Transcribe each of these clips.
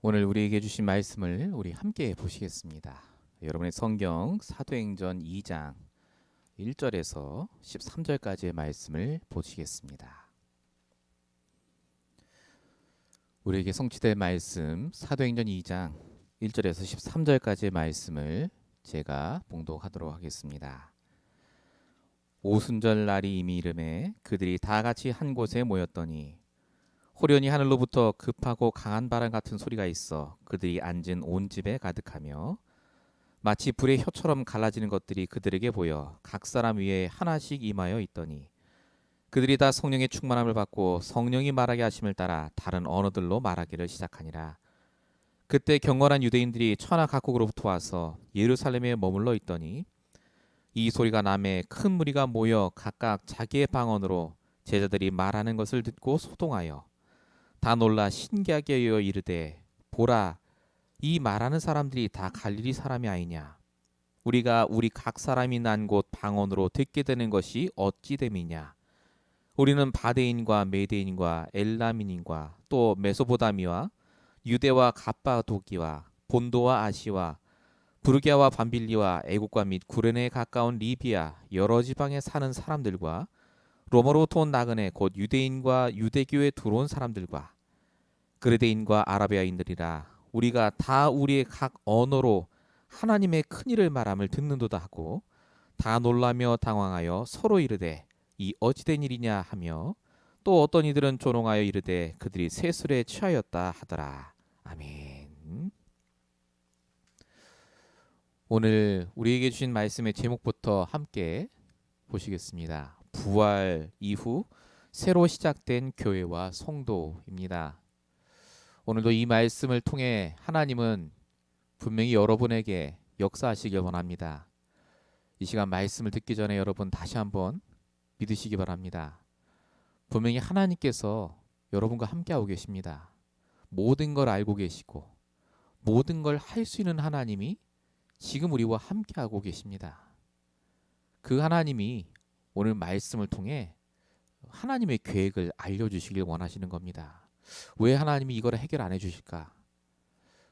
오늘 우리에게 주신 말씀을 우리 함께 보시겠습니다. 여러분의 성경 사도행전 2장 1절에서 13절까지의 말씀을 보시겠습니다. 우리에게 성취될 말씀 사도행전 2장 1절에서 13절까지의 말씀을 제가 봉독하도록 하겠습니다. 오순절 날이 이미 이름에 그들이 다 같이 한 곳에 모였더니 호련히 하늘로부터 급하고 강한 바람 같은 소리가 있어 그들이 앉은 온 집에 가득하며 마치 불의 혀처럼 갈라지는 것들이 그들에게 보여 각 사람 위에 하나씩 임하여 있더니 그들이 다 성령의 충만함을 받고 성령이 말하게 하심을 따라 다른 언어들로 말하기를 시작하니라. 그때 경건한 유대인들이 천하 각국으로부터 와서 예루살렘에 머물러 있더니 이 소리가 남에 큰 무리가 모여 각각 자기의 방언으로 제자들이 말하는 것을 듣고 소동하여 다 놀라 신기하게 여겨 이르되 보라 이 말하는 사람들이 다 갈릴리 사람이 아니냐. 우리가 우리 각 사람이 난 곳 방언으로 듣게 되는 것이 어찌 됨이냐. 우리는 바데인과 메데인과 엘라민인과 또 메소포다미와 유대와 갑바도기와 본도와 아시와 부르기아와 밤빌리와 애국과 및 구레네에 가까운 리비아 여러 지방에 사는 사람들과 로마로부터 온 나그네 곧 유대인과 유대교에 들어온 사람들과 그레데인과 아라비아인들이라 우리가 다 우리의 각 언어로 하나님의 큰 일을 말함을 듣는도다 하고 다 놀라며 당황하여 서로 이르되 이 어찌된 일이냐 하며 또 어떤 이들은 조롱하여 이르되 그들이 세술에 취하였다 하더라. 아멘. 오늘 우리에게 주신 말씀의 제목부터 함께 보시겠습니다. 부활 이후 새로 시작된 교회와 성도입니다. 오늘도 이 말씀을 통해 하나님은 분명히 여러분에게 역사하시길 원합니다. 이 시간 말씀을 듣기 전에 여러분 다시 한번 믿으시기 바랍니다. 분명히 하나님께서 여러분과 함께하고 계십니다. 모든 걸 알고 계시고 모든 걸 할 수 있는 하나님이 지금 우리와 함께하고 계십니다. 그 하나님이 오늘 말씀을 통해 하나님의 계획을 알려주시길 원하시는 겁니다. 왜 하나님이 이걸 해결 안 해주실까?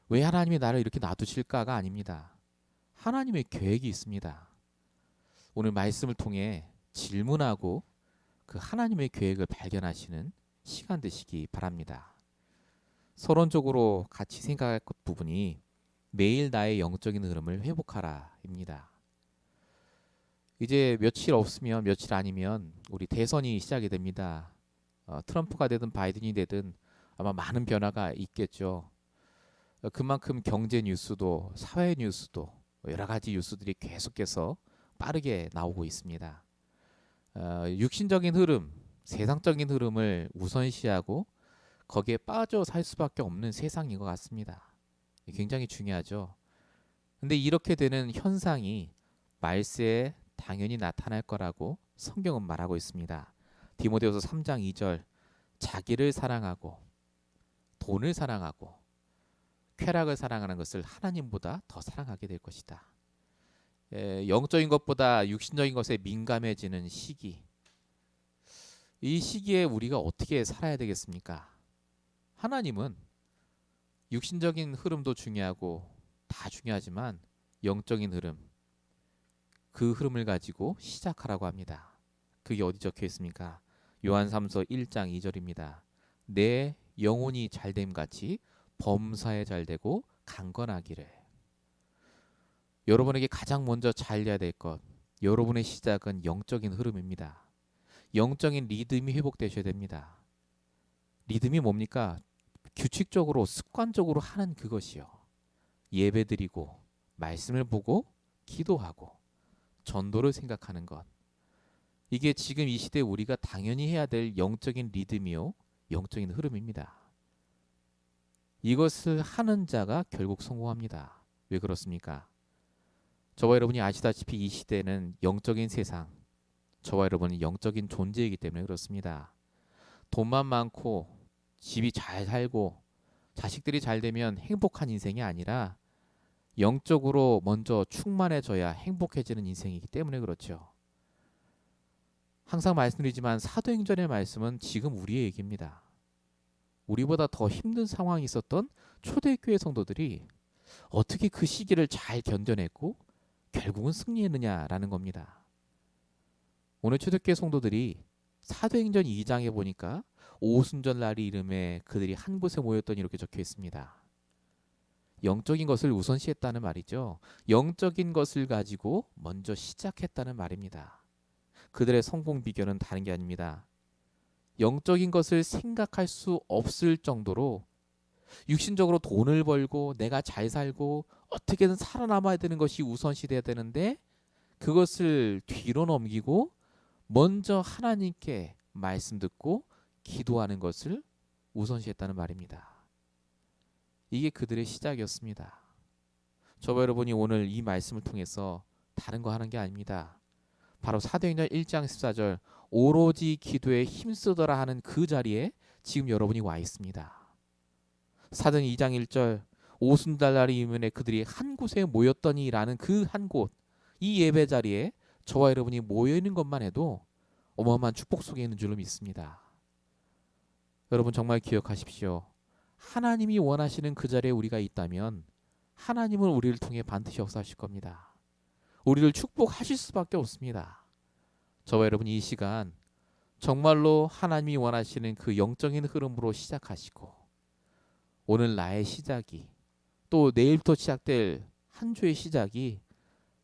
왜 하나님이 나를 이렇게 놔두실까가 아닙니다. 하나님의 계획이 있습니다. 오늘 말씀을 통해 질문하고 그 하나님의 계획을 발견하시는 시간 되시기 바랍니다. 서론적으로 같이 생각할 부분이 매일 나의 영적인 흐름을 회복하라입니다. 이제 며칠 없으면 며칠 아니면 우리 대선이 시작이 됩니다. 트럼프가 되든 바이든이 되든 아마 많은 변화가 있겠죠. 그만큼 경제 뉴스도 사회 뉴스도 여러 가지 뉴스들이 계속해서 빠르게 나오고 있습니다. 육신적인 흐름, 세상적인 흐름을 우선시하고 거기에 빠져 살 수밖에 없는 세상인 것 같습니다. 굉장히 중요하죠. 근데 이렇게 되는 현상이 말세에 당연히 나타날 거라고 성경은 말하고 있습니다. 디모데후서 3장 2절 자기를 사랑하고 돈을 사랑하고 쾌락을 사랑하는 것을 하나님보다 더 사랑하게 될 것이다. 영적인 것보다 육신적인 것에 민감해지는 시기. 이 시기에 우리가 어떻게 살아야 되겠습니까? 하나님은 육신적인 흐름도 중요하고 다 중요하지만 영적인 흐름, 그 흐름을 가지고 시작하라고 합니다. 그게 어디 적혀 있습니까? 요한삼서 1장 2절입니다. 내 영혼이 잘됨 같이 범사에 잘되고 강건하기를. 여러분에게 가장 먼저 잘돼야 될 것, 여러분의 시작은 영적인 흐름입니다. 영적인 리듬이 회복되셔야 됩니다. 리듬이 뭡니까? 규칙적으로 습관적으로 하는 그것이요. 예배드리고 말씀을 보고 기도하고 전도를 생각하는 것. 이게 지금 이 시대에 우리가 당연히 해야 될 영적인 리듬이요. 영적인 흐름입니다. 이것을 하는 자가 결국 성공합니다. 왜 그렇습니까? 저와 여러분이 아시다시피 이 시대는 영적인 세상, 저와 여러분은 영적인 존재이기 때문에 그렇습니다. 돈만 많고 집이 잘 살고 자식들이 잘 되면 행복한 인생이 아니라 영적으로 먼저 충만해져야 행복해지는 인생이기 때문에 그렇죠. 항상 말씀드리지만 사도행전의 말씀은 지금 우리의 얘기입니다. 우리보다 더 힘든 상황이 있었던 초대교회 성도들이 어떻게 그 시기를 잘 견뎌냈고 결국은 승리했느냐라는 겁니다. 오늘 초대교회 성도들이 사도행전 2장에 보니까 오순절날이 이름에 그들이 한 곳에 모였더니 이렇게 적혀 있습니다. 영적인 것을 우선시했다는 말이죠. 영적인 것을 가지고 먼저 시작했다는 말입니다. 그들의 성공 비결은 다른 게 아닙니다. 영적인 것을 생각할 수 없을 정도로 육신적으로 돈을 벌고 내가 잘 살고 어떻게든 살아남아야 되는 것이 우선시돼야 되는데 그것을 뒤로 넘기고 먼저 하나님께 말씀 듣고 기도하는 것을 우선시했다는 말입니다. 이게 그들의 시작이었습니다. 저와 여러분이 오늘 이 말씀을 통해서 다른 거 하는 게 아닙니다. 바로 사도행전 1장 14절 오로지 기도에 힘쓰더라 하는 그 자리에 지금 여러분이 와 있습니다. 사도행 2장 1절 오순절날이 이면에 그들이 한 곳에 모였더니라는 그 한 곳, 이 예배 자리에 저와 여러분이 모여 있는 것만 해도 어마어마한 축복 속에 있는 줄로 믿습니다. 여러분 정말 기억하십시오. 하나님이 원하시는 그 자리에 우리가 있다면 하나님은 우리를 통해 반드시 역사하실 겁니다. 우리를 축복하실 수밖에 없습니다. 저와 여러분 이 시간 정말로 하나님이 원하시는 그 영적인 흐름으로 시작하시고 오늘 나의 시작이 또 내일부터 시작될 한 주의 시작이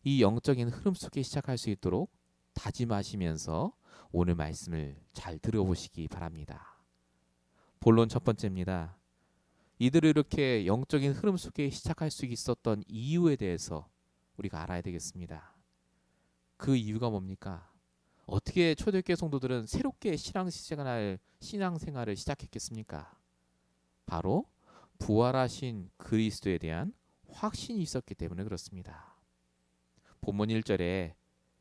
이 영적인 흐름 속에 시작할 수 있도록 다짐하시면서 오늘 말씀을 잘 들어보시기 바랍니다. 본론 첫 번째입니다. 이들을 이렇게 영적인 흐름 속에 시작할 수 있었던 이유에 대해서 우리가 알아야 되겠습니다. 그 이유가 뭡니까? 어떻게 초대교회 성도들은 새롭게 신앙생활을 시작했겠습니까? 바로 부활하신 그리스도에 대한 확신이 있었기 때문에 그렇습니다. 본문 1절에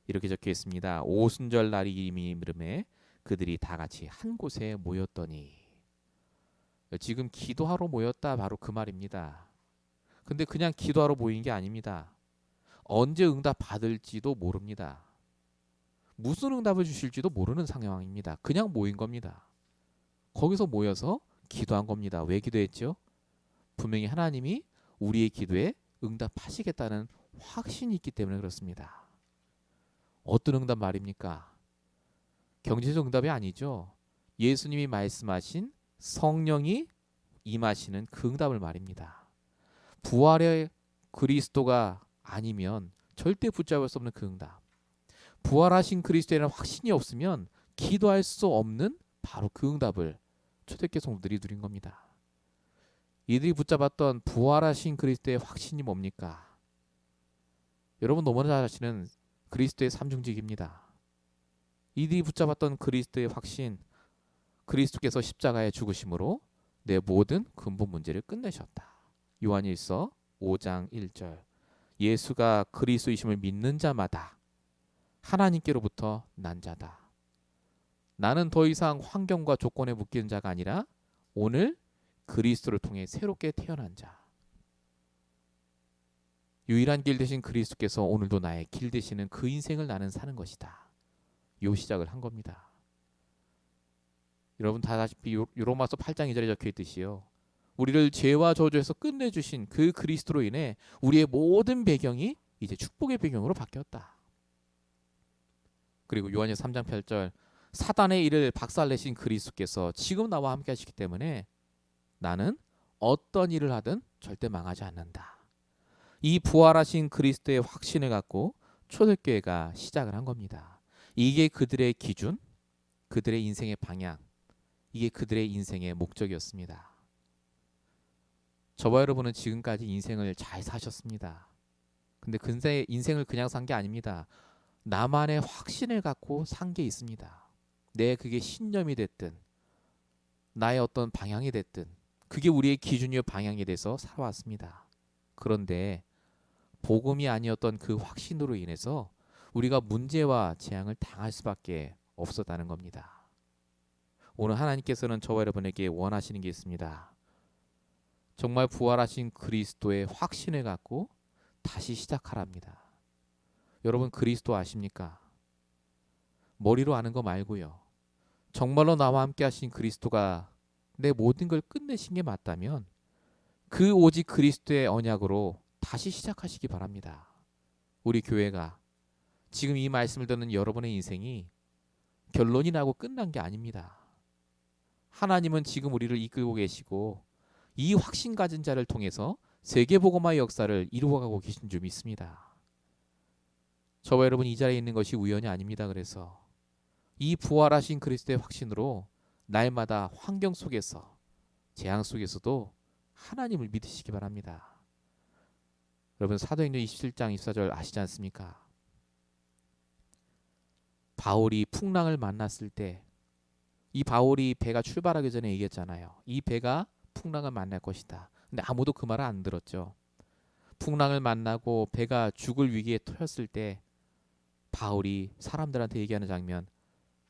이렇게 적혀 있습니다. 오순절 날이 이름에 그들이 다 같이 한 곳에 모였더니 지금 기도하러 모였다 바로 그 말입니다. 근데 그냥 기도하러 모인 게 아닙니다. 언제 응답 받을지도 모릅니다. 무슨 응답을 주실지도 모르는 상황입니다. 그냥 모인 겁니다. 거기서 모여서 기도한 겁니다. 왜 기도했죠? 분명히 하나님이 우리의 기도에 응답하시겠다는 확신이 있기 때문에 그렇습니다. 어떤 응답 말입니까? 경제적 응답이 아니죠. 예수님이 말씀하신 성령이 임하시는 그 응답을 말입니다. 부활의 그리스도가 아니면 절대 붙잡을 수 없는 그 응답. 부활하신 그리스도에 대한 확신이 없으면 기도할 수 없는 바로 그 응답을 초대교회 성도들이 누린 겁니다. 이들이 붙잡았던 부활하신 그리스도의 확신이 뭡니까? 여러분 너무나 잘 아시는 그리스도의 삼중직입니다. 이들이 붙잡았던 그리스도의 확신, 그리스도께서 십자가에 죽으심으로 내 모든 근본 문제를 끝내셨다. 요한일서 5장 1절 예수가 그리스도이심을 믿는 자마다 하나님께로부터 난 자다. 나는 더 이상 환경과 조건에 묶이는 자가 아니라 오늘 그리스도를 통해 새롭게 태어난 자. 유일한 길 되신 그리스도께서 오늘도 나의 길 되시는 그 인생을 나는 사는 것이다. 요 시작을 한 겁니다. 여러분 다 아시다시피 로마서 8장 2절에 적혀 있듯이요. 우리를 죄와 저주에서 끝내주신 그 그리스도로 인해 우리의 모든 배경이 이제 축복의 배경으로 바뀌었다. 그리고 요한일서 3장 8절 사단의 일을 박살내신 그리스도께서 지금 나와 함께 하시기 때문에 나는 어떤 일을 하든 절대 망하지 않는다. 이 부활하신 그리스도의 확신을 갖고 초대교회가 시작을 한 겁니다. 이게 그들의 기준, 그들의 인생의 방향, 이게 그들의 인생의 목적이었습니다. 저와 여러분은 지금까지 인생을 잘 사셨습니다. 근데 근세 인생을 그냥 산 게 아닙니다. 나만의 확신을 갖고 산 게 있습니다. 그게 신념이 됐든 나의 어떤 방향이 됐든 그게 우리의 기준이요 방향에 대해서 살아왔습니다. 그런데 복음이 아니었던 그 확신으로 인해서 우리가 문제와 재앙을 당할 수밖에 없었다는 겁니다. 오늘 하나님께서는 저와 여러분에게 원하시는 게 있습니다. 정말 부활하신 그리스도의 확신을 갖고 다시 시작하랍니다. 여러분 그리스도 아십니까? 머리로 아는 거 말고요. 정말로 나와 함께 하신 그리스도가 내 모든 걸 끝내신 게 맞다면 그 오직 그리스도의 언약으로 다시 시작하시기 바랍니다. 우리 교회가 지금 이 말씀을 듣는 여러분의 인생이 결론이 나고 끝난 게 아닙니다. 하나님은 지금 우리를 이끌고 계시고 이 확신 가진 자를 통해서 세계복음화의 역사를 이루어가고 계신 줄 믿습니다. 저와 여러분 이 자리에 있는 것이 우연이 아닙니다. 그래서 이 부활하신 그리스도의 확신으로 날마다 환경 속에서 재앙 속에서도 하나님을 믿으시기 바랍니다. 여러분 사도행전 27장 24절 아시지 않습니까? 바울이 풍랑을 만났을 때 이 바울이 배가 출발하기 전에 얘기했잖아요. 이 배가 풍랑을 만날 것이다. 근데 아무도 그 말을 안 들었죠. 풍랑을 만나고 배가 죽을 위기에 처했을 때 바울이 사람들한테 얘기하는 장면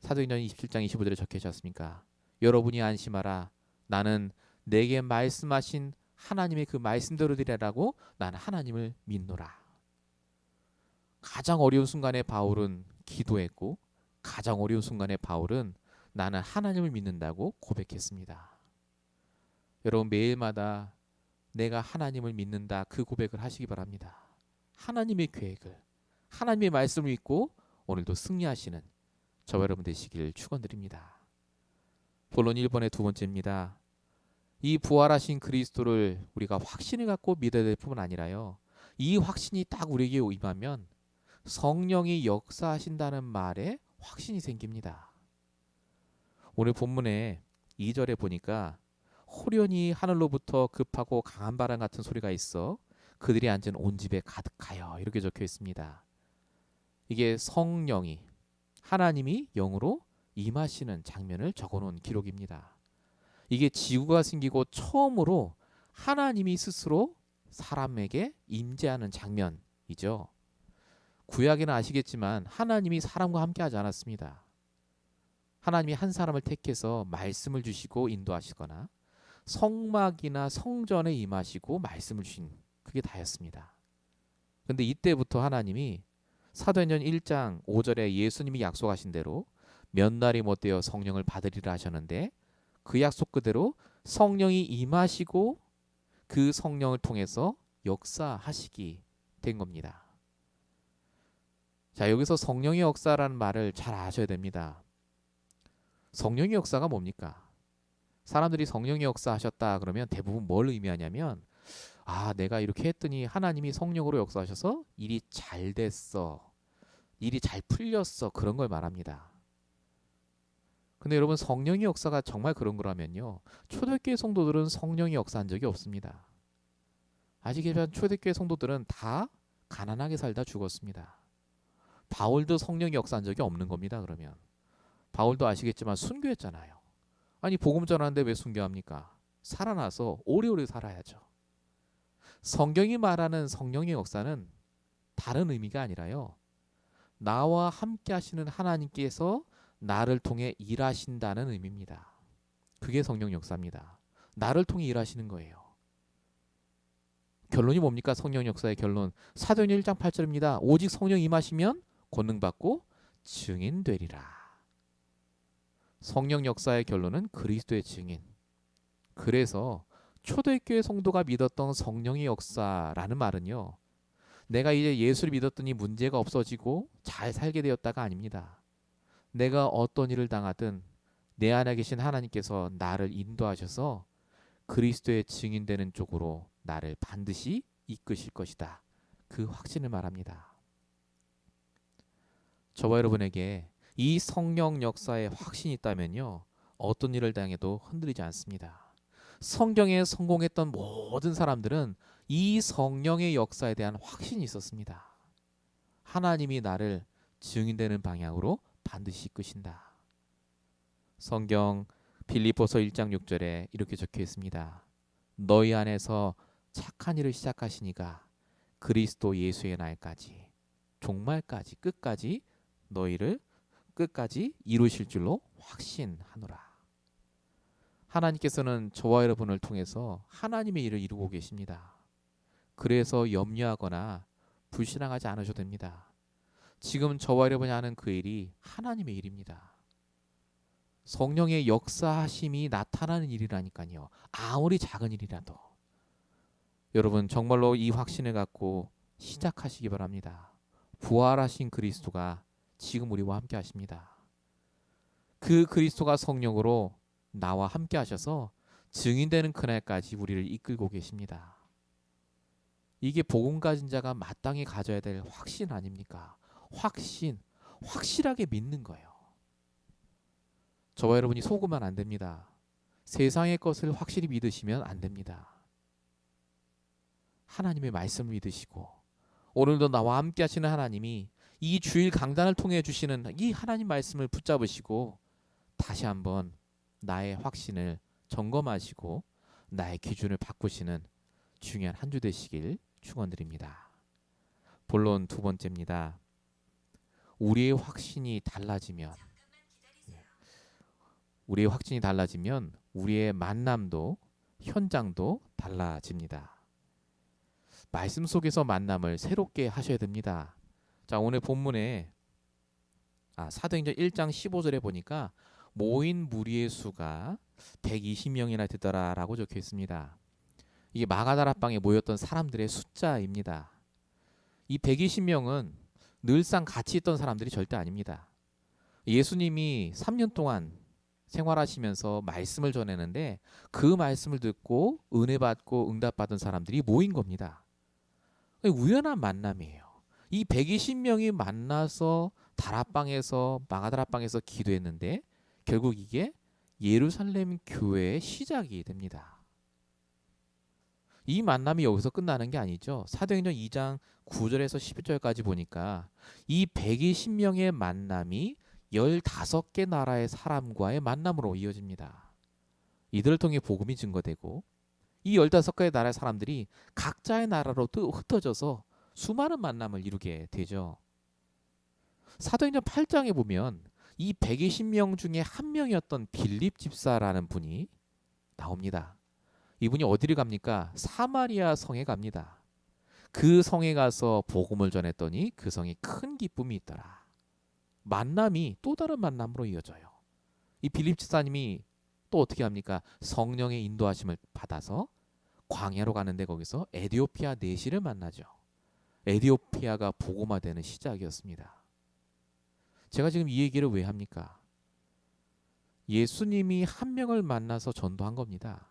사도행전 27장 25절에 적혀있지 않습니까? 여러분이 안심하라. 나는 내게 말씀하신 하나님의 그 말씀대로 되라고 나는 하나님을 믿노라. 가장 어려운 순간에 바울은 기도했고 가장 어려운 순간에 바울은 나는 하나님을 믿는다고 고백했습니다. 여러분 매일마다 내가 하나님을 믿는다 그 고백을 하시기 바랍니다. 하나님의 계획을 하나님의 말씀을 믿고 오늘도 승리하시는 저와 여러분 되시길 축원드립니다. 본론 1번의 두 번째입니다. 이 부활하신 그리스도를 우리가 확신을 갖고 믿어야 될 뿐만 아니라요. 이 확신이 딱 우리에게 임하면 성령이 역사하신다는 말에 확신이 생깁니다. 오늘 본문에 2절에 보니까 호련히 하늘로부터 급하고 강한 바람 같은 소리가 있어 그들이 앉은 온 집에 가득하여 이렇게 적혀 있습니다. 이게 성령이 하나님이 영으로 임하시는 장면을 적어놓은 기록입니다. 이게 지구가 생기고 처음으로 하나님이 스스로 사람에게 임재하는 장면이죠. 구약에는 아시겠지만 하나님이 사람과 함께 하지 않았습니다. 하나님이 한 사람을 택해서 말씀을 주시고 인도하시거나 성막이나 성전에 임하시고 말씀을 주신 그게 다였습니다. 그런데 이때부터 하나님이 사도행전 1장 5절에 예수님이 약속하신 대로 몇 날이 못되어 성령을 받으리라 하셨는데 그 약속 그대로 성령이 임하시고 그 성령을 통해서 역사하시기 된 겁니다. 자, 여기서 성령의 역사라는 말을 잘 아셔야 됩니다. 성령의 역사가 뭡니까? 사람들이 성령의 역사하셨다 그러면 대부분 뭘 의미하냐면 내가 이렇게 했더니 하나님이 성령으로 역사하셔서 일이 잘 됐어. 일이 잘 풀렸어. 그런 걸 말합니다. 근데 여러분 성령의 역사가 정말 그런 거라면요. 초대교회 성도들은 성령이 역사한 적이 없습니다. 아시겠지만 초대교회 성도들은 다 가난하게 살다 죽었습니다. 바울도 성령이 역사한 적이 없는 겁니다. 그러면 바울도 아시겠지만 순교했잖아요. 아니 복음 전하는데 왜 순교합니까? 살아나서 오래오래 살아야죠. 성경이 말하는 성령의 역사는 다른 의미가 아니라요. 나와 함께 하시는 하나님께서 나를 통해 일하신다는 의미입니다. 그게 성령 역사입니다. 나를 통해 일하시는 거예요. 결론이 뭡니까? 성령 역사의 결론. 사도행전 1장 8절입니다. 오직 성령 임하시면 권능 받고 증인 되리라. 성령 역사의 결론은 그리스도의 증인. 그래서 초대교회 성도가 믿었던 성령의 역사라는 말은요. 내가 이제 예수를 믿었더니 문제가 없어지고 잘 살게 되었다가 아닙니다. 내가 어떤 일을 당하든 내 안에 계신 하나님께서 나를 인도하셔서 그리스도의 증인되는 쪽으로 나를 반드시 이끄실 것이다. 그 확신을 말합니다. 저와 여러분에게 이 성령 역사에 확신이 있다면요. 어떤 일을 당해도 흔들리지 않습니다. 성경에 성공했던 모든 사람들은 이 성령의 역사에 대한 확신이 있었습니다. 하나님이 나를 증인되는 방향으로 반드시 이끄신다. 성경 빌립보서 1장 6절에 이렇게 적혀 있습니다. 너희 안에서 착한 일을 시작하시니가 그리스도 예수의 날까지 종말까지 끝까지 너희를 끝까지 이루실 줄로 확신하노라. 하나님께서는 저와 여러분을 통해서 하나님의 일을 이루고 계십니다. 그래서 염려하거나 불신앙하지 않으셔도 됩니다. 지금 저와 여러분이 하는 그 일이 하나님의 일입니다. 성령의 역사하심이 나타나는 일이라니까요. 아무리 작은 일이라도. 여러분 정말로 이 확신을 갖고 시작하시기 바랍니다. 부활하신 그리스도가 지금 우리와 함께 하십니다. 그 그리스도가 성령으로 나와 함께 하셔서 증인되는 그날까지 우리를 이끌고 계십니다. 이게 복음 가진 자가 마땅히 가져야 될 확신 아닙니까? 확실하게 믿는 거예요. 저와 여러분이 속으면 안 됩니다. 세상의 것을 확실히 믿으시면 안 됩니다. 하나님의 말씀을 믿으시고 오늘도 나와 함께 하시는 하나님이 이 주일 강단을 통해 주시는 이 하나님 말씀을 붙잡으시고 다시 한번 나의 확신을 점검하시고 나의 기준을 바꾸시는 중요한 한 주 되시길 축원드립니다. 본론 두 번째입니다. 우리의 확신이 달라지면 우리의 만남도 현장도 달라집니다. 말씀 속에서 만남을 새롭게 하셔야 됩니다. 자, 오늘 본문에 사도행전 1장 15절에 보니까 모인 무리의 수가 120명이나 되더라라고 적혀 있습니다. 이게 마가다락방에 모였던 사람들의 숫자입니다. 이 120명은 늘상 같이 있던 사람들이 절대 아닙니다. 예수님이 3년 동안 생활하시면서 말씀을 전했는데 그 말씀을 듣고 은혜 받고 응답받은 사람들이 모인 겁니다. 우연한 만남이에요. 이 120명이 만나서 다락방에서 마가다락방에서 기도했는데 결국 이게 예루살렘 교회의 시작이 됩니다. 이 만남이 여기서 끝나는 게 아니죠. 사도행전 2장 9절에서 11절까지 보니까 이 120명의 만남이 15개 나라의 사람과의 만남으로 이어집니다. 이들을 통해 복음이 증거되고 이 15개의 나라의 사람들이 각자의 나라로 또 흩어져서 수많은 만남을 이루게 되죠. 사도행전 8장에 보면 이 120명 중에 한 명이었던 빌립 집사라는 분이 나옵니다. 이분이 어디를 갑니까? 사마리아 성에 갑니다. 그 성에 가서 복음을 전했더니 그 성에 큰 기쁨이 있더라. 만남이 또 다른 만남으로 이어져요. 이 빌립 집사님이 또 어떻게 합니까? 성령의 인도하심을 받아서 광야로 가는데 거기서 에디오피아 내시를 만나죠. 에디오피아가 복음화되는 시작이었습니다. 제가 지금 이 얘기를 왜 합니까? 예수님이 한 명을 만나서 전도한 겁니다.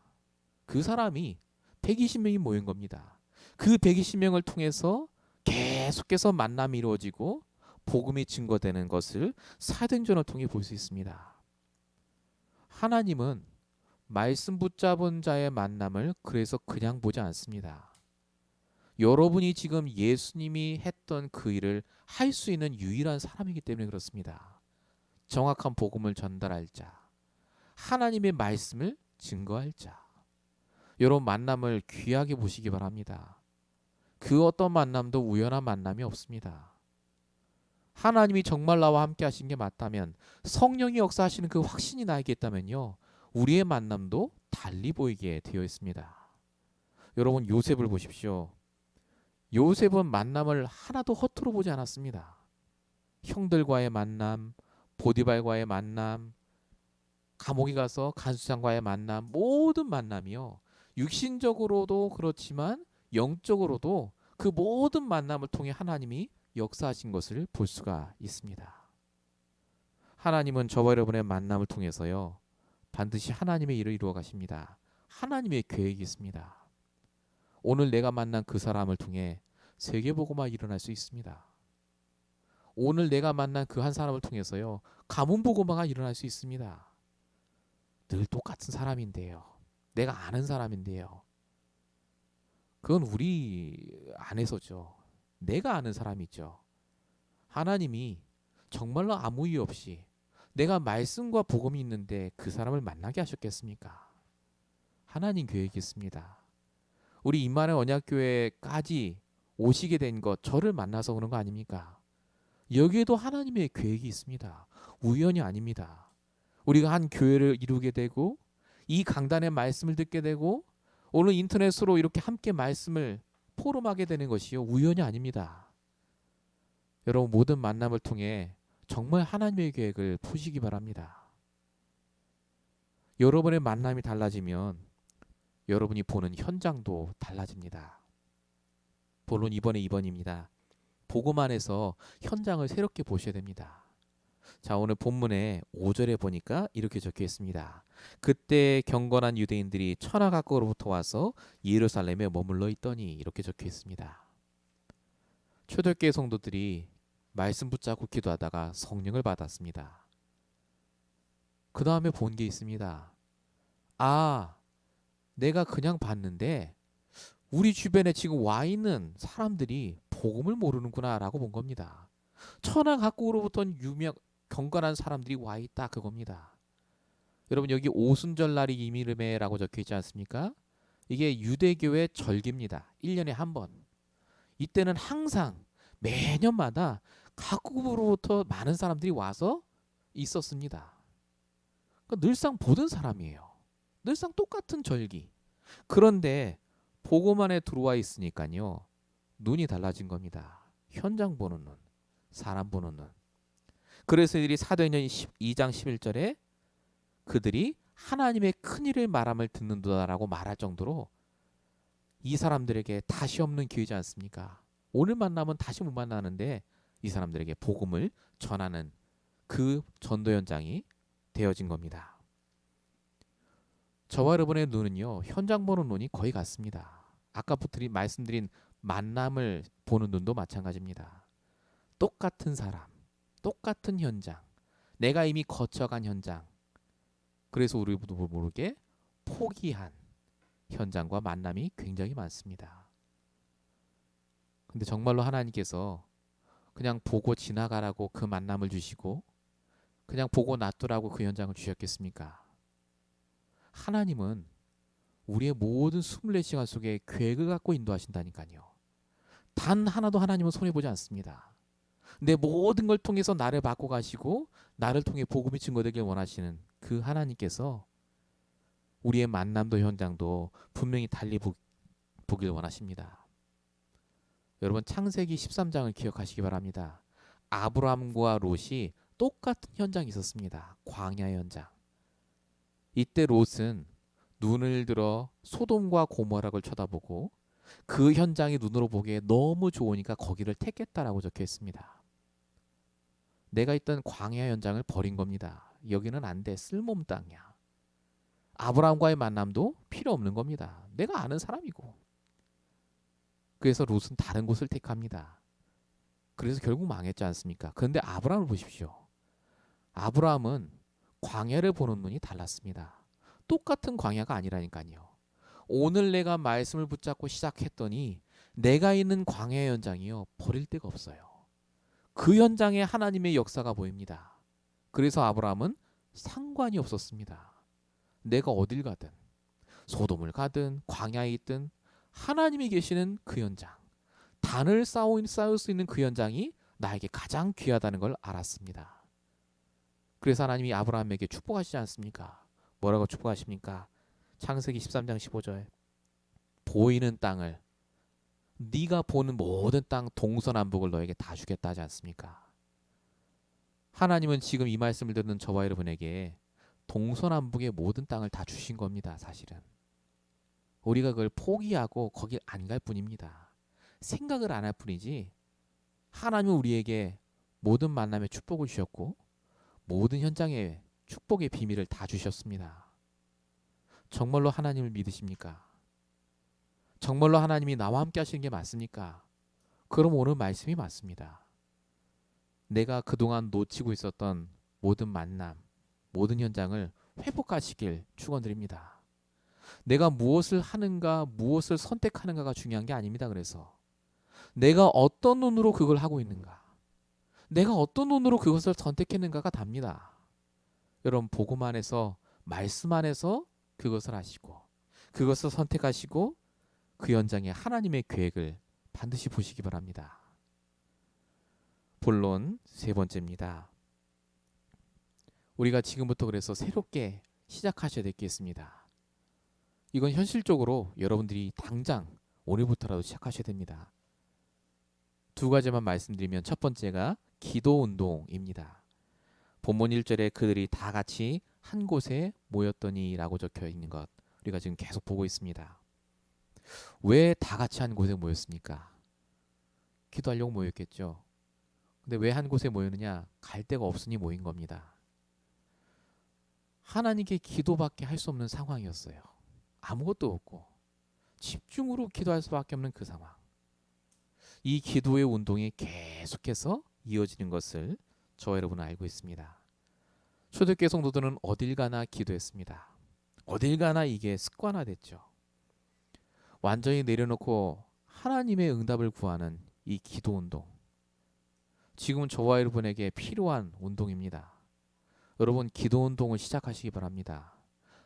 그 사람이 120명이 모인 겁니다. 그 120명을 통해서 계속해서 만남이 이루어지고 복음이 증거되는 것을 사도행전을 통해 볼 수 있습니다. 하나님은 말씀 붙잡은 자의 만남을 그래서 그냥 보지 않습니다. 여러분이 지금 예수님이 했던 그 일을 할 수 있는 유일한 사람이기 때문에 그렇습니다. 정확한 복음을 전달할 자, 하나님의 말씀을 증거할 자. 여러분 만남을 귀하게 보시기 바랍니다. 그 어떤 만남도 우연한 만남이 없습니다. 하나님이 정말 나와 함께 하신 게 맞다면, 성령이 역사하시는 그 확신이 나에게 있다면요, 우리의 만남도 달리 보이게 되어 있습니다. 여러분 요셉을 보십시오. 요셉은 만남을 하나도 허투루 보지 않았습니다. 형들과의 만남, 보디발과의 만남, 감옥에 가서 간수장과의 만남, 모든 만남이요, 육신적으로도 그렇지만 영적으로도 그 모든 만남을 통해 하나님이 역사하신 것을 볼 수가 있습니다. 하나님은 저와 여러분의 만남을 통해서요, 반드시 하나님의 일을 이루어 가십니다. 하나님의 계획이 있습니다. 오늘 내가 만난 그 사람을 통해 세계복음화 일어날 수 있습니다. 오늘 내가 만난 그 한 사람을 통해서요, 가문복음화가 일어날 수 있습니다. 늘 똑같은 사람인데요, 내가 아는 사람인데요, 그건 우리 안에서죠. 내가 아는 사람이죠. 하나님이 정말로 아무 이유 없이 내가 말씀과 복음이 있는데 그 사람을 만나게 하셨겠습니까? 하나님 계획이 있습니다. 우리 임마누엘 언약교회까지 오시게 된 것, 저를 만나서 오는 거 아닙니까? 여기에도 하나님의 계획이 있습니다. 우연이 아닙니다. 우리가 한 교회를 이루게 되고 이 강단의 말씀을 듣게 되고 오늘 인터넷으로 이렇게 함께 말씀을 포럼하게 되는 것이요, 우연이 아닙니다. 여러분 모든 만남을 통해 정말 하나님의 계획을 보시기 바랍니다. 여러분의 만남이 달라지면 여러분이 보는 현장도 달라집니다. 본론 이번에 2번입니다. 보고만 해서 현장을 새롭게 보셔야 됩니다. 자, 오늘 본문에 5절에 보니까 이렇게 적혀 있습니다. 그때 경건한 유대인들이 천하 각국으로부터 와서 예루살렘에 머물러 있더니, 이렇게 적혀 있습니다. 초대교회 성도들이 말씀 붙잡고 기도하다가 성령을 받았습니다. 그 다음에 본 게 있습니다. 아, 내가 그냥 봤는데 우리 주변에 지금 와 있는 사람들이 복음을 모르는구나 라고 본 겁니다. 천하 각국으로부터 경건한 사람들이 와 있다, 그겁니다. 여러분, 여기 오순절날이 이미르메라고 적혀 있지 않습니까? 이게 유대교의 절기입니다. 1년에 한 번. 이때는 항상 매년마다 각국으로부터 많은 사람들이 와서 있었습니다. 그러니까 늘상 보던 사람이에요. 늘상 똑같은 절기. 그런데 보고만에 들어와 있으니까요, 눈이 달라진 겁니다. 현장 보는 눈, 사람 보는 눈. 그래서 이들이 사도행전 2장 11절에 그들이 하나님의 큰일을 말함을 듣는다라고 말할 정도로 이 사람들에게 다시 없는 기회지 않습니까? 오늘 만나면 다시 못 만나는데 이 사람들에게 복음을 전하는 그 전도 현장이 되어진 겁니다. 저와 여러분의 눈은요, 현장 보는 눈이 거의 같습니다. 아까부터 말씀드린 만남을 보는 눈도 마찬가지입니다. 똑같은 사람, 똑같은 현장, 내가 이미 거쳐간 현장. 그래서 우리도 모르게 포기한 현장과 만남이 굉장히 많습니다. 근데 정말로 하나님께서 그냥 보고 지나가라고 그 만남을 주시고 그냥 보고 놔두라고 그 현장을 주셨겠습니까? 하나님은 우리의 모든 24시간 속에 계획을 갖고 인도하신다니까요. 단 하나도 하나님은 손해보지 않습니다. 내 모든 걸 통해서 나를 바꿔 가시고 나를 통해 복음이 증거되길 원하시는 그 하나님께서 우리의 만남도 현장도 분명히 달리 보길 원하십니다. 여러분, 창세기 13장을 기억하시기 바랍니다. 아브라함과 롯이 똑같은 현장이 있었습니다. 광야 현장. 이때 롯은 눈을 들어 소돔과 고모라를 쳐다보고 그 현장이 눈으로 보기에 너무 좋으니까 거기를 택했다라고 적혀 있습니다. 내가 있던 광야 현장을 버린 겁니다. 여기는 안 돼. 쓸모없는 땅이야. 아브라함과의 만남도 필요 없는 겁니다. 내가 아는 사람이고. 그래서 롯은 다른 곳을 택합니다. 그래서 결국 망했지 않습니까? 그런데 아브라함을 보십시오. 아브라함은 광야를 보는 눈이 달랐습니다. 똑같은 광야가 아니라니까요. 오늘 내가 말씀을 붙잡고 시작했더니 내가 있는 광야 현장이요, 버릴 데가 없어요. 그 현장에 하나님의 역사가 보입니다. 그래서 아브라함은 상관이 없었습니다. 내가 어딜 가든 소돔을 가든 광야에 있든 하나님이 계시는 그 현장, 단을 쌓을 수 있는 그 현장이 나에게 가장 귀하다는 걸 알았습니다. 그래서 하나님이 아브라함에게 축복하시지 않습니까? 뭐라고 축복하십니까? 창세기 13장 15절, 보이는 땅을, 네가 보는 모든 땅 동서남북을 너에게 다 주겠다 하지 않습니까? 하나님은 지금 이 말씀을 듣는 저와 여러분에게 동서남북의 모든 땅을 다 주신 겁니다. 사실은 우리가 그걸 포기하고 거길 안 갈 뿐입니다. 생각을 안 할 뿐이지 하나님은 우리에게 모든 만남의 축복을 주셨고 모든 현장의 축복의 비밀을 다 주셨습니다. 정말로 하나님을 믿으십니까? 정말로 하나님이 나와 함께 하시는 게 맞습니까? 그럼 오늘 말씀이 맞습니다. 내가 그동안 놓치고 있었던 모든 만남, 모든 현장을 회복하시길 축원드립니다. 내가 무엇을 하는가, 무엇을 선택하는가가 중요한 게 아닙니다. 그래서 내가 어떤 눈으로 그걸 하고 있는가, 내가 어떤 눈으로 그것을 선택했는가가 답니다. 여러분, 복음 안에서, 말씀 안에서 그것을 하시고 그것을 선택하시고 그 현장에 하나님의 계획을 반드시 보시기 바랍니다. 본론 세 번째입니다. 우리가 지금부터 그래서 새롭게 시작하셔야 되겠습니다. 이건 현실적으로 여러분들이 당장 오늘부터라도 시작하셔야 됩니다. 두 가지만 말씀드리면, 첫 번째가 기도 운동입니다. 본문 1절에 그들이 다 같이 한 곳에 모였더니라고 적혀 있는 것 우리가 지금 계속 보고 있습니다. 왜 다 같이 한 곳에 모였습니까? 기도하려고 모였겠죠. 근데 왜 한 곳에 모였느냐? 갈 데가 없으니 모인 겁니다. 하나님께 기도밖에 할 수 없는 상황이었어요. 아무것도 없고 집중으로 기도할 수밖에 없는 그 상황. 이 기도의 운동이 계속해서 이어지는 것을 저와 여러분은 알고 있습니다. 초대교회 성도들은 어딜 가나 기도했습니다. 어딜 가나 이게 습관화됐죠. 완전히 내려놓고 하나님의 응답을 구하는 이 기도 운동. 지금은 저와 여러분에게 필요한 운동입니다. 여러분 기도 운동을 시작하시기 바랍니다.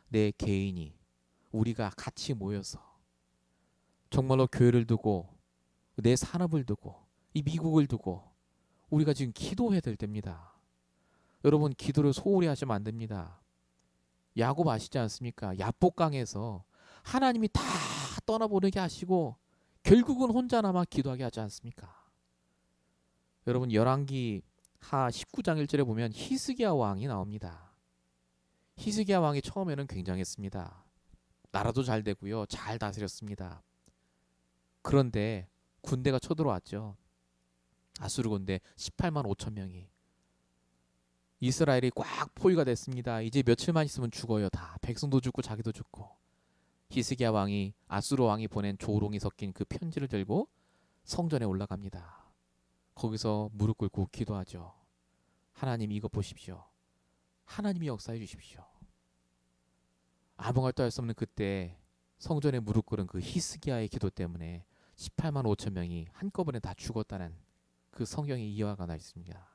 내 개인이 우리가 같이 모여서 정말로 교회를 두고 내 산업을 두고 이 미국을 두고 우리가 지금 기도해야 될 때입니다. 여러분 기도를 소홀히 하시면 안 됩니다. 야곱 아시지 않습니까? 야복강에서 하나님이 다 떠나보내게 하시고 결국은 혼자 남아 기도하게 하지 않습니까? 여러분 열왕기 하 19장 1절에 보면 히스기야 왕이 나옵니다. 히스기야 왕이 처음에는 굉장했습니다. 나라도 잘 되고요. 잘 다스렸습니다. 그런데 군대가 쳐들어왔죠. 아수르 군대 18만 5천 명이. 이스라엘이 꽉 포위가 됐습니다. 이제 며칠만 있으면 죽어요. 다 백성도 죽고 자기도 죽고. 히스기야 왕이 아수르 왕이 보낸 조롱이 섞인 그 편지를 들고 성전에 올라갑니다. 거기서 무릎 꿇고 기도하죠. 하나님 이것 보십시오. 하나님이 역사해 주십시오. 아무 말도 할 수 없는 그때 성전에 무릎 꿇은 그 히스기야의 기도 때문에 18만 5천 명이 한꺼번에 다 죽었다는 그 성경의 이야기가 나 있습니다.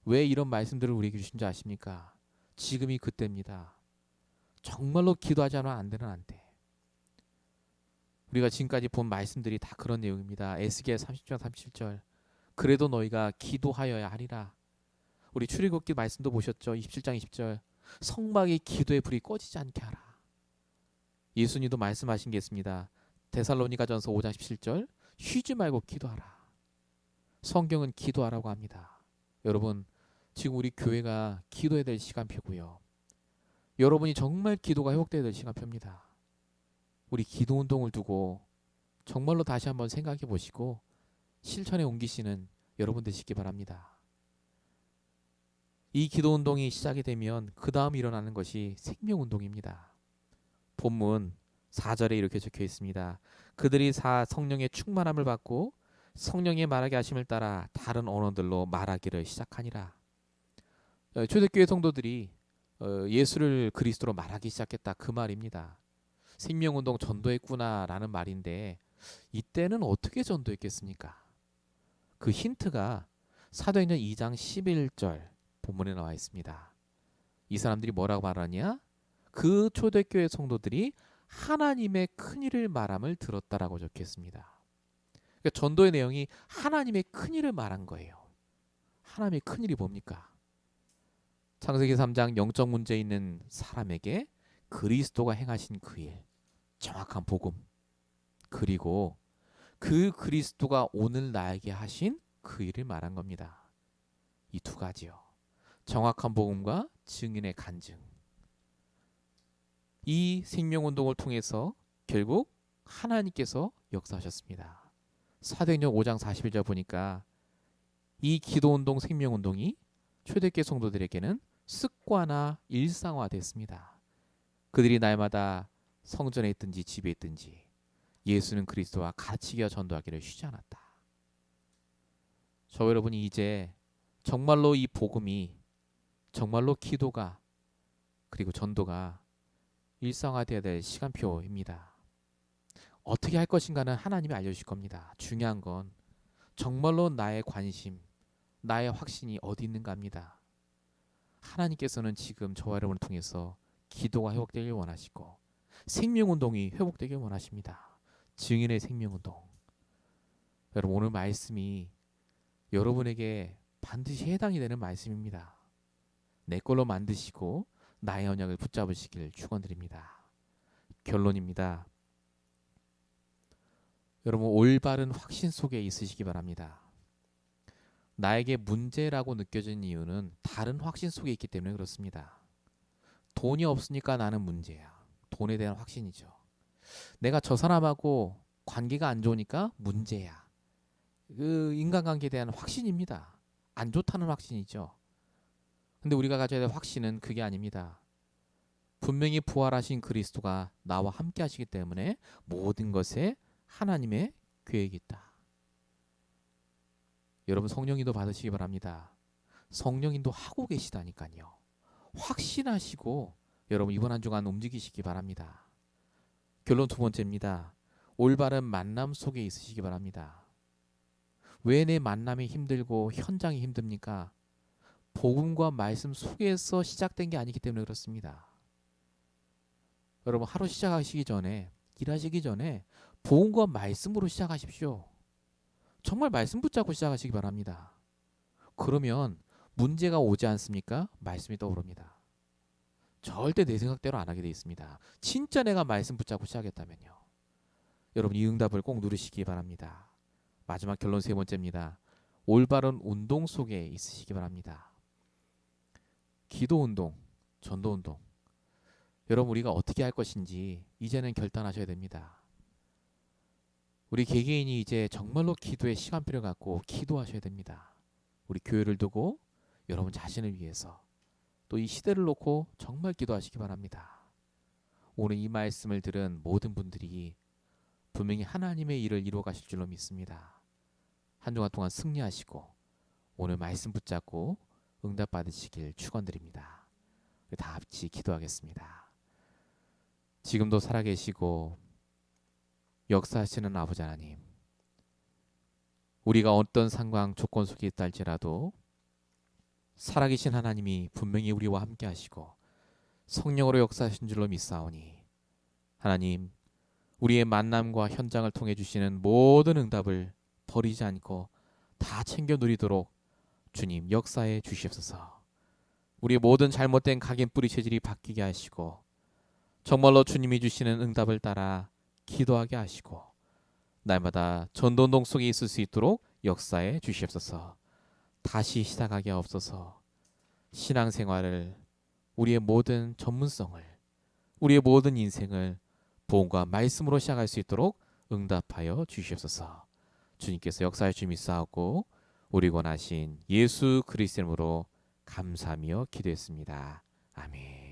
왜 이런 말씀들을 우리에게 주신지 아십니까? 지금이 그때입니다. 정말로 기도하지 않으면 안 되는 한때. 우리가 지금까지 본 말씀들이 다 그런 내용입니다. 에스겔 30장 37절. 그래도 너희가 기도하여야 하리라. 우리 출애굽기 말씀도 보셨죠? 27장 20절. 성막의 기도의 불이 꺼지지 않게 하라. 예수님도 말씀하신 게 있습니다. 데살로니가전서 5장 17절. 쉬지 말고 기도하라. 성경은 기도하라고 합니다. 여러분 지금 우리 교회가 기도해야 될 시간표고요. 여러분이 정말 기도가 회복돼야 될 시간표입니다. 우리 기도 운동을 두고 정말로 다시 한번 생각해 보시고 실천에 옮기시는 여러분 되시기 바랍니다. 이 기도 운동이 시작이 되면 그 다음 일어나는 것이 생명 운동입니다. 본문 4절에 이렇게 적혀 있습니다. 그들이 성령의 충만함을 받고 성령의 말하게 하심을 따라 다른 언어들로 말하기를 시작하니라. 초대교회 성도들이 예수를 그리스도로 말하기 시작했다 그 말입니다. 생명운동 전도했구나라는 말인데 이때는 어떻게 전도했겠습니까? 그 힌트가 사도행전 2장 11절 본문에 나와 있습니다. 이 사람들이 뭐라고 말하냐? 그 초대교회 성도들이 하나님의 큰일을 말함을 들었다라고 적혀 있습니다. 그러니까 전도의 내용이 하나님의 큰일을 말한 거예요. 하나님의 큰일이 뭡니까? 창세기 3장 영적 문제 있는 사람에게 그리스도가 행하신 그 일, 정확한 복음, 그리고 그 그리스도가 오늘 나에게 하신 그 일을 말한 겁니다. 이 두 가지요. 정확한 복음과 증인의 간증. 이 생명운동을 통해서 결국 하나님께서 역사하셨습니다. 사도행전 5장 41절 보니까 이 기도운동 생명운동이 초대교회 성도들에게는 습관화 일상화됐습니다. 그들이 날마다 성전에 있든지 집에 있든지 예수는 그리스도와 가르치기와 전도하기를 쉬지 않았다. 저 여러분이 이제 정말로 이 복음이 정말로 기도가 그리고 전도가 일상화되어야 될 시간표입니다. 어떻게 할 것인가는 하나님이 알려주실 겁니다. 중요한 건 정말로 나의 관심, 나의 확신이 어디 있는가 합니다. 하나님께서는 지금 저와 여러분을 통해서 기도가 회복되길 원하시고 생명운동이 회복되길 원하십니다. 증인의 생명운동. 여러분 오늘 말씀이 여러분에게 반드시 해당이 되는 말씀입니다. 내 걸로 만드시고 나의 언약을 붙잡으시길 축원드립니다. 결론입니다. 여러분 올바른 확신 속에 있으시기 바랍니다. 나에게 문제라고 느껴지는 이유는 다른 확신 속에 있기 때문에 그렇습니다. 돈이 없으니까 나는 문제야. 돈에 대한 확신이죠. 내가 저 사람하고 관계가 안 좋으니까 문제야. 그 인간관계에 대한 확신입니다. 안 좋다는 확신이죠. 근데 우리가 가져야 될 확신은 그게 아닙니다. 분명히 부활하신 그리스도가 나와 함께 하시기 때문에 모든 것에 하나님의 계획이 있다. 여러분 성령인도 받으시기 바랍니다. 성령인도 하고 계시다니까요. 확신하시고 여러분 이번 한 주간 움직이시기 바랍니다. 결론 두 번째입니다. 올바른 만남 속에 있으시기 바랍니다. 왜 내 만남이 힘들고 현장이 힘듭니까? 복음과 말씀 속에서 시작된 게 아니기 때문에 그렇습니다. 여러분 하루 시작하시기 전에 일하시기 전에 복음과 말씀으로 시작하십시오. 정말 말씀 붙잡고 시작하시기 바랍니다. 그러면 문제가 오지 않습니까? 말씀이 떠오릅니다. 절대 내 생각대로 안 하게 돼 있습니다. 진짜 내가 말씀 붙잡고 시작했다면요. 여러분 이 응답을 꼭 누리시기 바랍니다. 마지막 결론 세 번째입니다. 올바른 운동 속에 있으시기 바랍니다. 기도 운동, 전도 운동. 여러분 우리가 어떻게 할 것인지 이제는 결단하셔야 됩니다. 우리 개개인이 이제 정말로 기도에 시간표를 갖고 기도하셔야 됩니다. 우리 교회를 두고 여러분 자신을 위해서 또 이 시대를 놓고 정말 기도하시기 바랍니다. 오늘 이 말씀을 들은 모든 분들이 분명히 하나님의 일을 이루어 가실 줄로 믿습니다. 한 주간 동안 승리하시고 오늘 말씀 붙잡고 응답 받으시길 축원드립니다. 다 같이 기도하겠습니다. 지금도 살아계시고 역사하시는 아버지 하나님, 우리가 어떤 상황 조건 속에 있다 할지라도 살아계신 하나님이 분명히 우리와 함께 하시고 성령으로 역사하신 줄로 믿사오니 하나님, 우리의 만남과 현장을 통해 주시는 모든 응답을 버리지 않고 다 챙겨 누리도록 주님 역사해 주시옵소서. 우리의 모든 잘못된 각인 뿌리 체질이 바뀌게 하시고 정말로 주님이 주시는 응답을 따라 기도하게 하시고 날마다 전도운동 속에 있을 수 있도록 역사해 주시옵소서. 다시 시작하게 하옵소서. 신앙생활을, 우리의 모든 전문성을, 우리의 모든 인생을 복음과 말씀으로 시작할 수 있도록 응답하여 주시옵소서. 주님께서 역사해 주님이 싸웠고 우리 권하신 예수 그리스도 이름으로 감사하며 기도했습니다. 아멘.